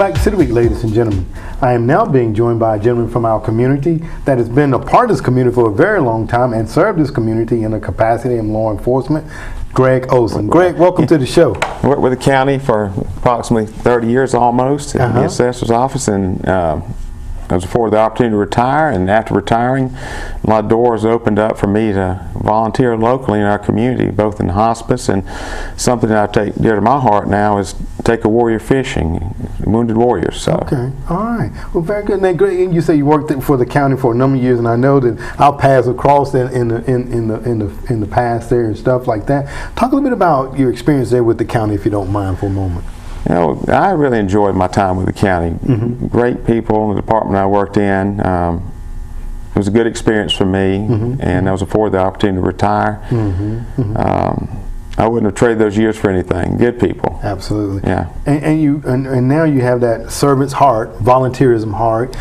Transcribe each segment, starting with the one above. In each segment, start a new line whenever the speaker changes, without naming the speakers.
back to City Week, ladies and gentlemen. I am now being joined by a gentleman from our community that has been a part of this community for a very long time and served this community in a capacity in law enforcement, Greg Olson. Greg, welcome to the show.
I worked with the county for approximately 30 years almost in the assessor's office, and I was afforded the opportunity to retire, and after retiring, a lot of doors opened up for me to volunteer locally in our community, both in hospice, and something that I take dear to my heart now is take a warrior fishing, wounded warriors. So.
Okay, all right. Well, very good. Now, Greg, you say you worked for the county for a number of years, and I know that our paths have crossed in the past there and stuff like that. Talk a little bit about your experience there with the county, if you don't mind, for a moment.
You know, I really enjoyed my time with the county. Great people, the department I worked in. It was a good experience for me, and I was afforded the opportunity to retire. I wouldn't have traded those years for anything. Good people.
Absolutely.
Yeah.
And now you have that servant's heart, volunteerism heart,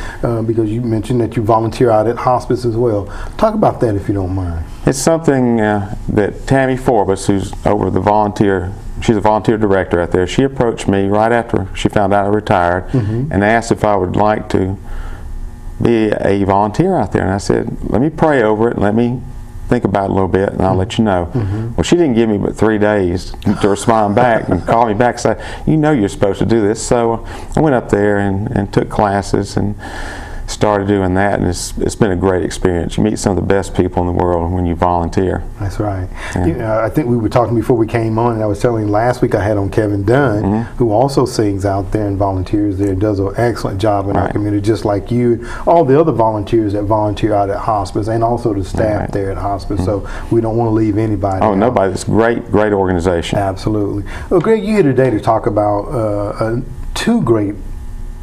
because you mentioned that you volunteer out at hospice as well. Talk about that, if you don't mind.
It's something that Tammy Forbes, who's over the volunteer. She's a volunteer director out there. She approached me right after she found out I retired and asked if I would like to be a volunteer out there. And I said, let me pray over it and let me think about it a little bit and I'll let you know. Well, she didn't give me but 3 days to respond back and call me back and say, you know you're supposed to do this. So I went up there and took classes and started doing that, and it's been a great experience. You meet some of the best people in the world when you volunteer.
That's right.
Yeah.
I think we were talking before we came on, and I was telling you last week I had on Kevin Dunn, who also sings out there and volunteers there and does an excellent job in our community, just like you, all the other volunteers that volunteer out at hospice, and also the staff there at hospice. So we don't want to leave anybody out.
Nobody. It's great organization.
Absolutely. Well, Greg, you're here today to talk about two great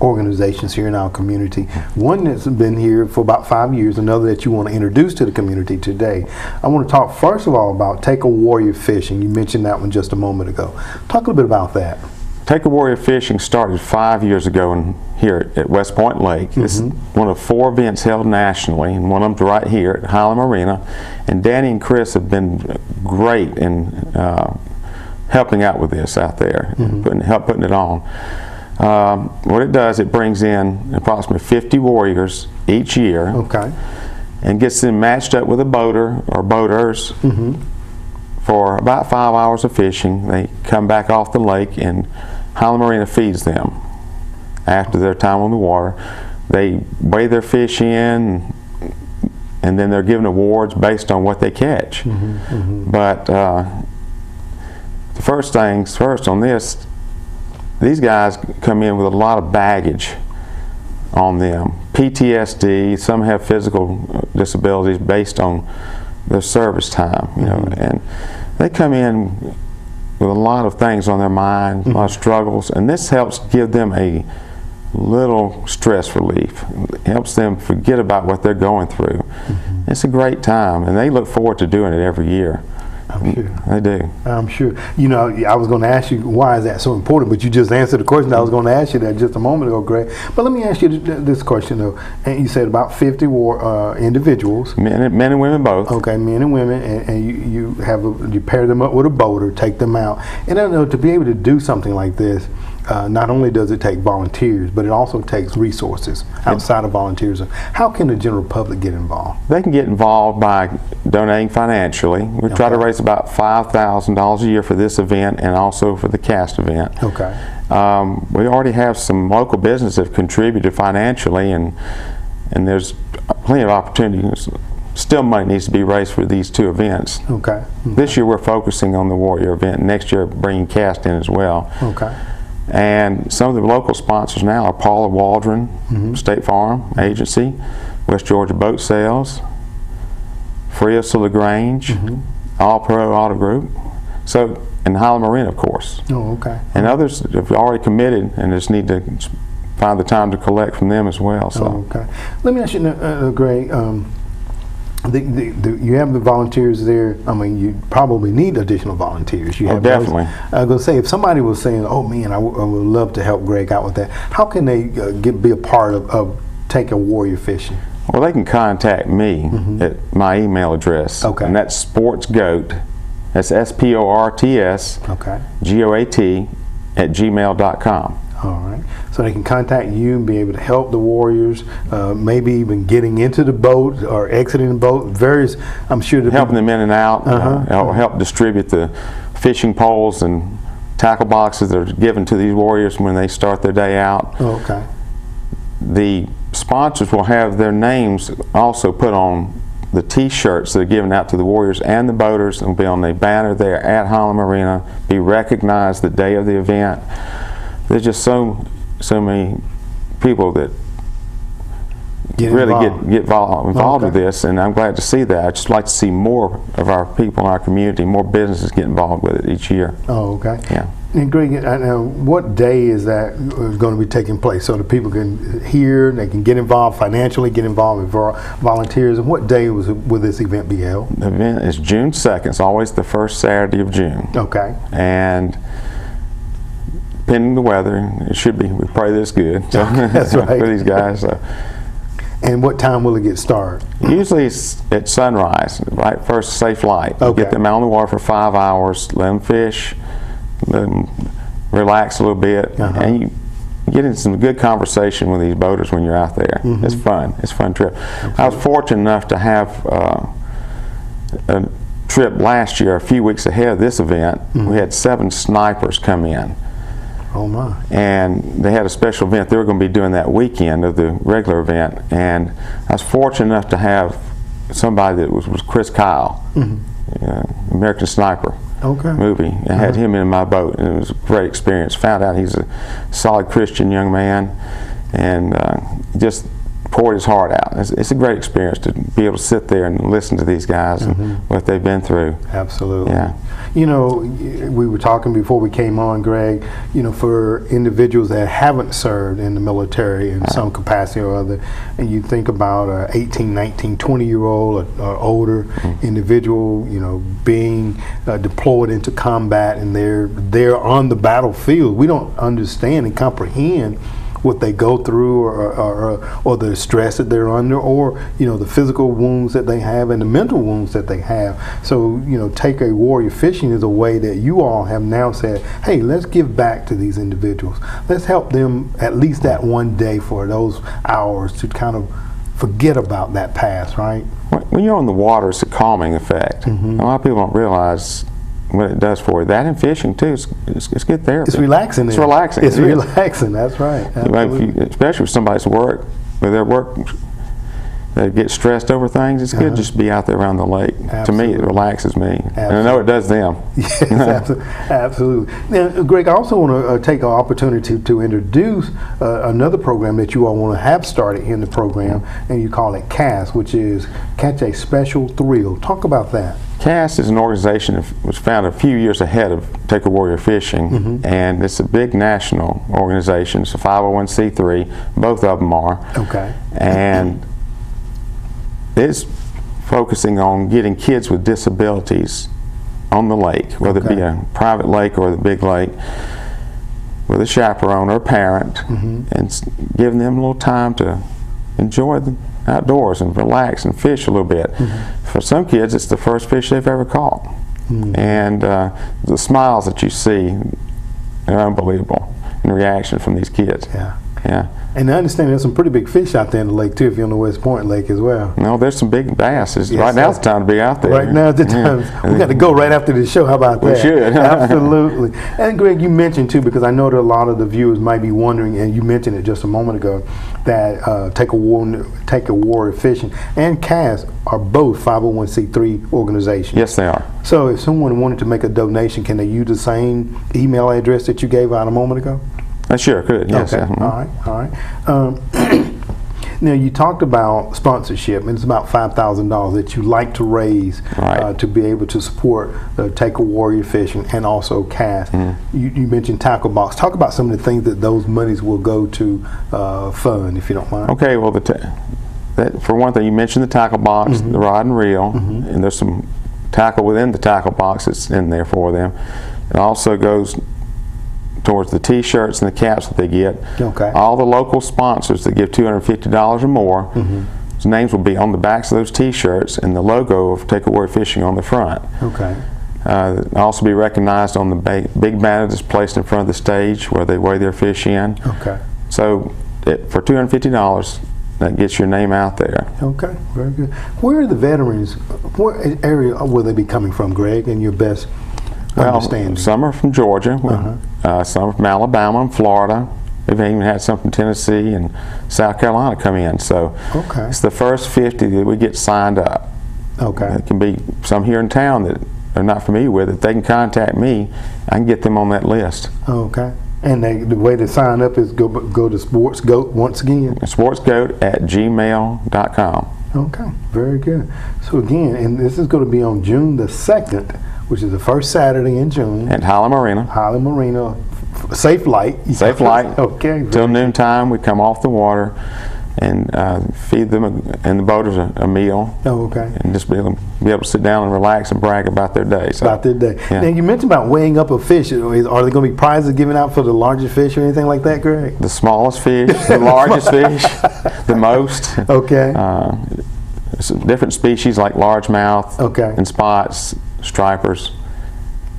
organizations here in our community. One that's been here for about 5 years, another that you want to introduce to the community today. I want to talk first of all about Take a Warrior Fishing. You mentioned that one just a moment ago. Talk a little bit about that. Take
a Warrior Fishing started 5 years ago here at West Point Lake. This is one of 4 events held nationally, and one of them's right here at Highland Marina. And Danny and Chris have been great in helping out with this out there, and putting it on. What it does, it brings in approximately 50 warriors each year, and gets them matched up with a boater or boaters for about 5 hours of fishing. They come back off the lake, and Highland Marina feeds them after their time on the water. They weigh their fish in, and then they're given awards based on what they catch. But the first things first on this, these guys come in with a lot of baggage on them. PTSD, some have physical disabilities based on their service time, you know, and they come in with a lot of things on their mind, a lot of struggles, and this helps give them a little stress relief. It helps them forget about what they're going through. It's a great time, and they look forward to doing it every year.
I'm sure.
They do.
I'm sure. You know, I was going to ask you why is that so important, but you just answered the question. I was going to ask you that just a moment ago, Greg. But let me ask you this question though. And you said about 50 individuals,
men and women both.
Okay, men and women, and you pair them up with a boater, take them out, and I know to be able to do something like this. Not only does it take volunteers, but it also takes resources outside of volunteers. How can the general public get involved?
They can get involved by donating financially. We try to raise about $5,000 a year for this event and also for the cast event. We already have some local businesses that have contributed financially, and there's plenty of opportunities. Still money needs to be raised for these 2 events. This year we're focusing on the Warrior event, and next year bringing cast in as well. And some of the local sponsors now are Paula Waldron, State Farm Agency, West Georgia Boat Sales, City of LaGrange, All Pro Auto Group, and Highland Marina, of course. And others have already committed and just need to find the time to collect from them as well. So.
Let me ask you, Greg. You have the volunteers there. I mean, you probably need additional volunteers. You have
definitely.
I was going to say, if somebody was saying, "Oh man, I would love to help Greg out with that," how can they be a part of Take a Warrior Fishing?
Well, they can contact me at my email address, and that's sportsgoat. That's SPORTS GOAT @gmail.com.
All right. So they can contact you and be able to help the warriors, maybe even getting into the boat or exiting the boat. Various, I'm sure.
Helping them in and out, help distribute the fishing poles and tackle boxes that are given to these warriors when they start their day out.
Okay.
The sponsors will have their names also put on the T-shirts that are given out to the warriors and the boaters, and will be on the banner there at Harlem Marina, be recognized the day of the event. There's just so many people that get involved with this, and I'm glad to see that. I'd just like to see more of our people in our community, more businesses get involved with it each year.
Oh, okay.
Yeah.
And Greg, what day is that going to be taking place so that people can hear, they can get involved financially, get involved with volunteers, and what day will this event be held?
The event is June 2nd. It's always the first Saturday of June.
Okay.
And depending on the weather, it should be probably this good. So
that's right.
For these guys. So.
And what time will it get started?
Usually it's at sunrise, right first safe light.
Okay.
Get them out on the water for 5 hours, let them fish, let them relax a little bit, and you get in some good conversation with these boaters when you're out there. It's fun. It's a fun trip. Absolutely. I was fortunate enough to have a trip last year, a few weeks ahead of this event. We had 7 snipers come in.
Oh my.
And they had a special event they were going to be doing that weekend of the regular event, and I was fortunate enough to have somebody that was Chris Kyle, American Sniper movie. I had him in my boat, and it was a great experience. Found out he's a solid Christian young man, and just poured his heart out. It's a great experience to be able to sit there and listen to these guys and what they've been through.
Absolutely.
Yeah.
You know, we were talking before we came on, Greg, you know, for individuals that haven't served in the military in some capacity or other, and you think about an 18, 19, 20-year-old or older individual, you know, being deployed into combat, and they're on the battlefield. We don't understand and comprehend what they go through, or the stress that they're under, or you know, the physical wounds that they have and the mental wounds that they have. So you know, Take a Warrior Fishing is a way that you all have now said, hey, let's give back to these individuals. Let's help them at least that one day for those hours to kind of forget about that past, right?
When you're on the water, it's a calming effect. A lot of people don't realize what it does for you. That and fishing too, it's good therapy.
It's relaxing.
It's relaxing.
It's relaxing. That's right.
Especially with somebody's work, with their work, they get stressed over things. It's good just to be out there around the lake. To me, it relaxes me, and I know it does them.
Yes, absolutely. Now, Greg, I also want to take an opportunity to introduce another program that you all want to have started in the program, and you call it CAS, which is Catch a Special Thrill. Talk about that.
CAS is an organization that was founded a few years ahead of Take a Warrior Fishing, and it's a big national organization. It's a 501c3, both of them are.
Okay.
And it's focusing on getting kids with disabilities on the lake, whether it be a private lake or the big lake, with a chaperone or a parent, and giving them a little time to enjoy the outdoors and relax and fish a little bit. For some kids, it's the first fish they've ever caught, and the smiles that you see are unbelievable in reaction from these kids. Yeah.
And I understand there's some pretty big fish out there in the lake too, if you're on the West Point Lake as well.
No, there's some big bass. Right now's the time to be out there.
Right now is the time. We got to go right after the show. How about that?
We should.
Absolutely. And Greg, you mentioned too, because I know that a lot of the viewers might be wondering, and you mentioned it just a moment ago, that Take a Warrior Fishing and CAS are both 501c3 organizations.
Yes, they are.
So if someone wanted to make a donation, can they use the same email address that you gave out a moment ago?
Sure, could. Yes.
Okay. All right. Now you talked about sponsorship, and it's about $5,000 that you like to raise to be able to support Take a Warrior Fishing and also CAS. You mentioned tackle box. Talk about some of the things that those monies will go to fund, if you don't mind.
Okay. Well, for one thing, you mentioned the tackle box, the rod and reel, and there's some tackle within the tackle box that's in there for them. It also goes towards the T-shirts and the caps that they get.
Okay.
All the local sponsors that give $250 or more, whose names will be on the backs of those T-shirts and the logo of Take a Warrior Fishing on the front.
Okay.
Also be recognized on the big banner that's placed in front of the stage where they weigh their fish in.
Okay.
So for $250, that gets your name out there.
Okay, very good. Where are the veterans, what area will they be coming from, Greg, in your best understanding?
Some are from Georgia, some are from Alabama and Florida. We've even had some from Tennessee and South Carolina come in. So it's the first 50 that we get signed up. Okay. It can be some here in town that they're not familiar with. If they can contact me, I can get them on that list. Okay. And the way to sign up is go to Sports Goat once again? sportsgoat@gmail.com. Okay, very good. So again, and this is going to be on June the 2nd, which is the first Saturday in June. At Highland Marina. Highland Marina. Safe light. Safe light. Okay. Till noontime, we come off the water and feed them and the boaters a meal. Oh, okay. And just be able to sit down and relax and brag about their day. So, about their day. Yeah. Now, you mentioned about weighing up a fish. Are there going to be prizes given out for the largest fish or anything like that, Greg? The smallest fish, the largest fish, the most. Okay. Different species like largemouth and spots, stripers.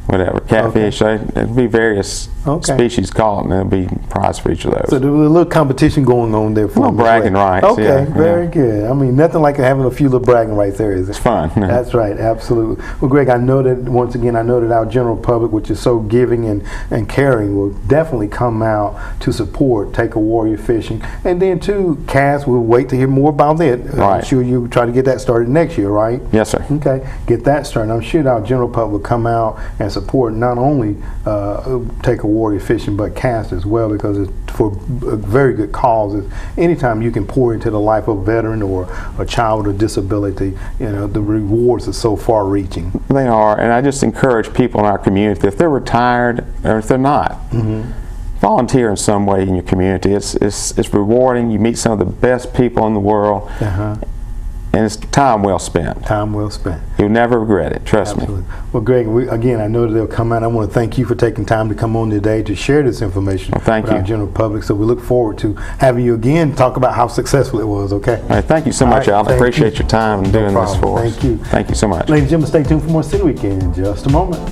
Whatever, catfish, there'll be various species caught, and there'll be prize for each of those. So there's a little competition going on there for bragging rights. Okay, very good. I mean, nothing like having a few little bragging rights there, is it? It's fun. That's right, absolutely. Well, Greg, I know that, once again, our general public, which is so giving and caring, will definitely come out to support Take a Warrior Fishing. And then, too, Cass, we'll wait to hear more about that. Right. I'm sure you'll try to get that started next year, right? Yes, sir. Okay, get that started. I'm sure our general public will come out and support not only Take a Warrior Fishing, but Cast as well, because it's for a very good cause. Anytime you can pour into the life of a veteran or a child with a disability, the rewards are so far-reaching. They are, and I just encourage people in our community, if they're retired or if they're not, volunteer in some way in your community. It's rewarding. You meet some of the best people in the world. And it's time well spent. Time well spent. You'll never regret it, trust me. Well, Greg, again, I know that they'll come out. I want to thank you for taking time to come on today to share this information with our general public. So we look forward to having you again talk about how successful it was, okay? All right, thank you so much, Alton. I appreciate your time and doing this for us. Thank you. Thank you so much. Ladies and gentlemen, stay tuned for more City Weekend in just a moment.